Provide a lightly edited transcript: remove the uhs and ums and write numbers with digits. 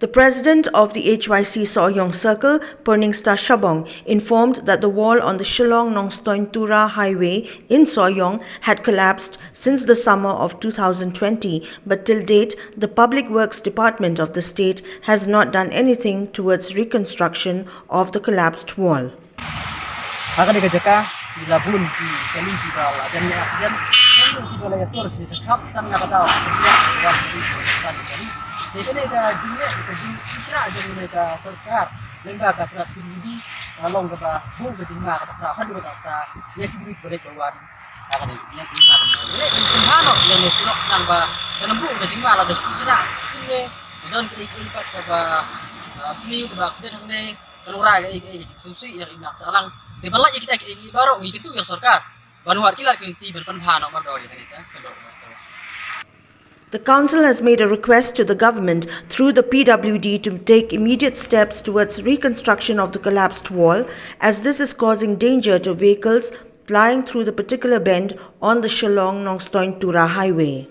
The president of the HYC Sohiong Circle, PURNINGSTAR Shabong, informed that the wall on the SHILLONG-NONGSTOIN-TURA highway in Sohiong had collapsed since the summer of 2020, but till date, the Public Works Department of the state has not done anything towards reconstruction of the collapsed wall. Akan dikajaka bila bun di kali di bawah dan yang aslian itu di bawah itu harus disekap dan nggak tahu dia waktu tadi kali. Jadi mereka jingga mereka jingga aja mereka serkar lembaga tertinggi long ke bawah ke jingga ke berapa dulu kata dia kiri sore kawan akan yang jingga ini mana yang surat nambah dan bu ke jingga lah deskripsi ini dan kiri-kiri ke bawah seni ke bawah seni ini keluar ke susi yang ingat salang di balik kita baru itu yang serkar baru wakilah keliti berpenhan nomor dua di kita kedua. The council has made a request to the government through the PWD to take immediate steps towards reconstruction of the collapsed wall, as this is causing danger to vehicles plying through the particular bend on the Shillong-Nongstoin-TURA highway.